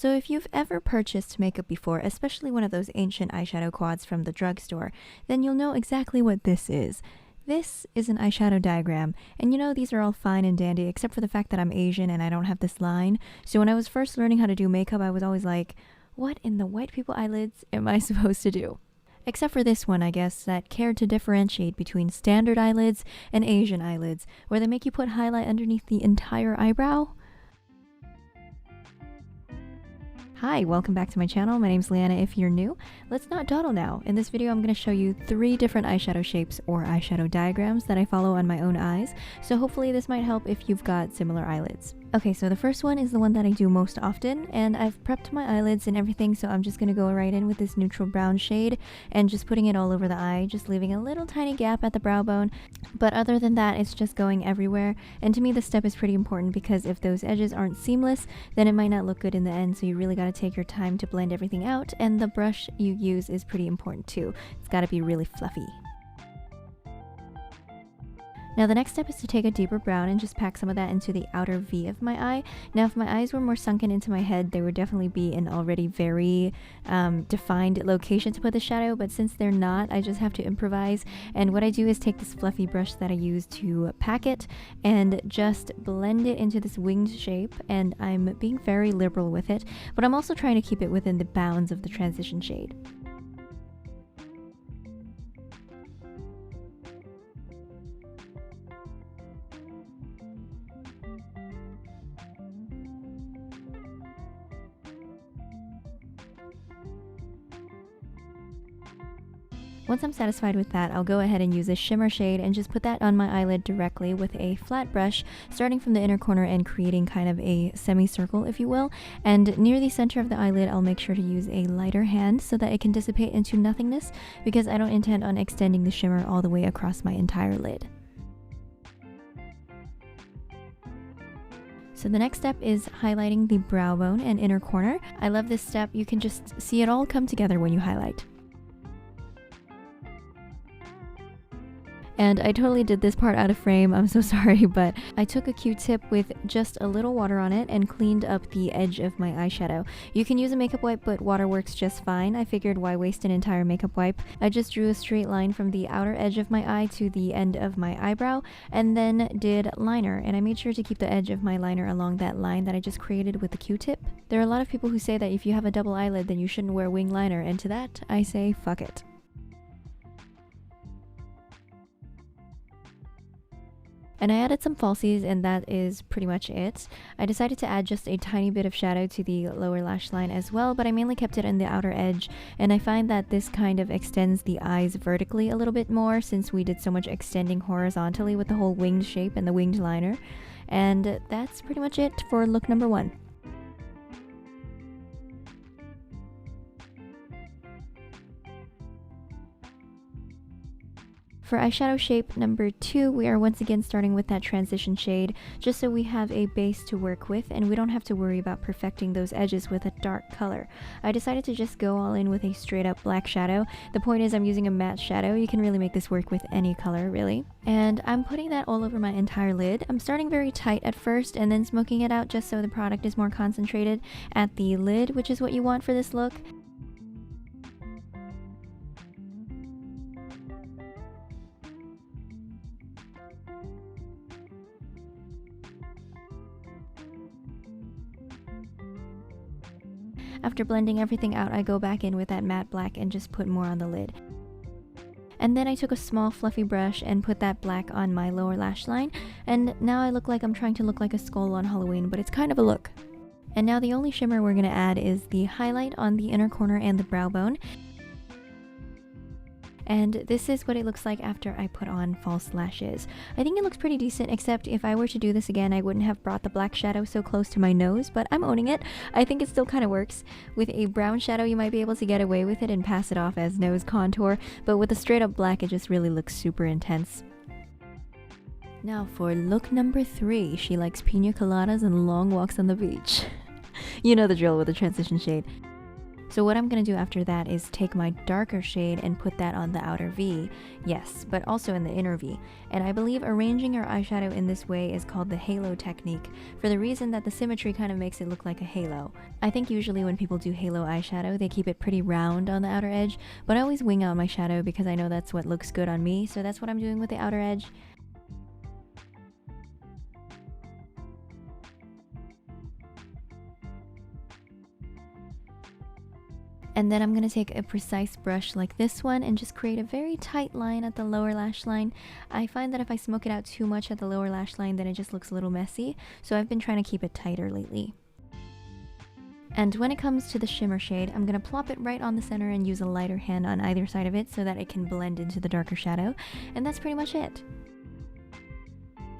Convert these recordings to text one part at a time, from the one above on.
So if you've ever purchased makeup before, especially one of those ancient eyeshadow quads from the drugstore, then you'll know exactly what this is. This is an eyeshadow diagram, and you know these are all fine and dandy except for the fact that I'm Asian and I don't have this line. So when I was first learning how to do makeup, I was always like, what in the white people eyelids am I supposed to do? Except for this one, I guess, that cared to differentiate between standard eyelids and Asian eyelids, where they make you put highlight underneath the entire eyebrow. Hi, welcome back to my channel. My name's Leanna if you're new. Let's not dawdle now. In this video, I'm going to show you 3 different eyeshadow shapes or eyeshadow diagrams that I follow on my own eyes, so hopefully this might help if you've got similar eyelids. Okay, so the first one is the one that I do most often, and I've prepped my eyelids and everything, so I'm just going to go right in with this neutral brown shade and just putting it all over the eye, just leaving a little tiny gap at the brow bone. But other than that, it's just going everywhere, and to me this step is pretty important because if those edges aren't seamless, then it might not look good in the end, so you really got to take your time to blend everything out, and the brush you use is pretty important too. It's got to be really fluffy. Now the next step is to take a deeper brown and just pack some of that into the outer V of my eye. Now if my eyes were more sunken into my head, they would definitely be an already very defined location to put the shadow, but since they're not, I just have to improvise. And what I do is take this fluffy brush that I use to pack it and just blend it into this winged shape, and I'm being very liberal with it, but I'm also trying to keep it within the bounds of the transition shade. Once I'm satisfied with that, I'll go ahead and use a shimmer shade and just put that on my eyelid directly with a flat brush, starting from the inner corner and creating kind of a semicircle, if you will. And near the center of the eyelid, I'll make sure to use a lighter hand so that it can dissipate into nothingness, because I don't intend on extending the shimmer all the way across my entire lid. So the next step is highlighting the brow bone and inner corner. I love this step. You can just see it all come together when you highlight. And I totally did this part out of frame, I'm so sorry, but I took a Q-tip with just a little water on it and cleaned up the edge of my eyeshadow. You can use a makeup wipe, but water works just fine. I figured why waste an entire makeup wipe. I just drew a straight line from the outer edge of my eye to the end of my eyebrow, and then did liner, and I made sure to keep the edge of my liner along that line that I just created with the Q-tip. There are a lot of people who say that if you have a double eyelid, then you shouldn't wear wing liner, and to that, I say fuck it. And I added some falsies, and that is pretty much it. I decided to add just a tiny bit of shadow to the lower lash line as well, but I mainly kept it in the outer edge, and I find that this kind of extends the eyes vertically a little bit more since we did so much extending horizontally with the whole winged shape and the winged liner. And that's pretty much it for look number 1. For eyeshadow shape number 2, we are once again starting with that transition shade, just so we have a base to work with and we don't have to worry about perfecting those edges with a dark color. I decided to just go all in with a straight up black shadow. The point is I'm using a matte shadow. You can really make this work with any color, really. And I'm putting that all over my entire lid. I'm starting very tight at first and then smoking it out just so the product is more concentrated at the lid, which is what you want for this look. After blending everything out, I go back in with that matte black and just put more on the lid. And then I took a small fluffy brush and put that black on my lower lash line, and now I look like I'm trying to look like a skull on Halloween, but it's kind of a look. And now the only shimmer we're going to add is the highlight on the inner corner and the brow bone. And this is what it looks like after I put on false lashes. I think it looks pretty decent, except if I were to do this again, I wouldn't have brought the black shadow so close to my nose, but I'm owning it. I think it still kind of works. With a brown shadow, you might be able to get away with it and pass it off as nose contour, but with a straight up black, it just really looks super intense. Now for look number 3, she likes pina coladas and long walks on the beach. You know the drill with the transition shade. So what I'm going to do after that is take my darker shade and put that on the outer V, yes, but also in the inner V. And I believe arranging your eyeshadow in this way is called the halo technique, for the reason that the symmetry kind of makes it look like a halo. I think usually when people do halo eyeshadow, they keep it pretty round on the outer edge, but I always wing out my shadow because I know that's what looks good on me, so that's what I'm doing with the outer edge. And then I'm going to take a precise brush like this one and just create a very tight line at the lower lash line. I find that if I smoke it out too much at the lower lash line, then it just looks a little messy, so I've been trying to keep it tighter lately. And when it comes to the shimmer shade, I'm going to plop it right on the center and use a lighter hand on either side of it so that it can blend into the darker shadow, and that's pretty much it.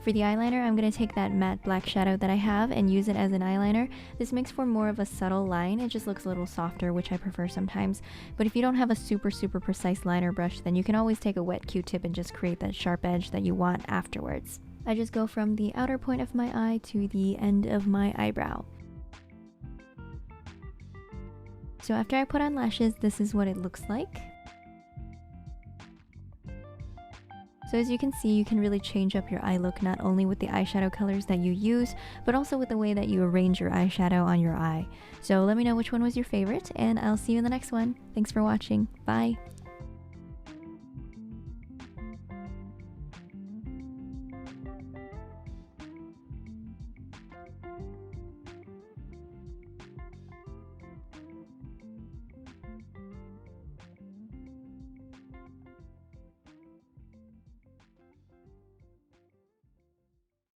For the eyeliner, I'm going to take that matte black shadow that I have and use it as an eyeliner. This makes for more of a subtle line. It just looks a little softer, which I prefer sometimes. But if you don't have a super precise liner brush, then you can always take a wet Q-tip and just create that sharp edge that you want afterwards. I just go from the outer point of my eye to the end of my eyebrow. So after I put on lashes, this is what it looks like. So as you can see, you can really change up your eye look not only with the eyeshadow colors that you use, but also with the way that you arrange your eyeshadow on your eye. So let me know which one was your favorite, and I'll see you in the next one. Thanks for watching. Bye!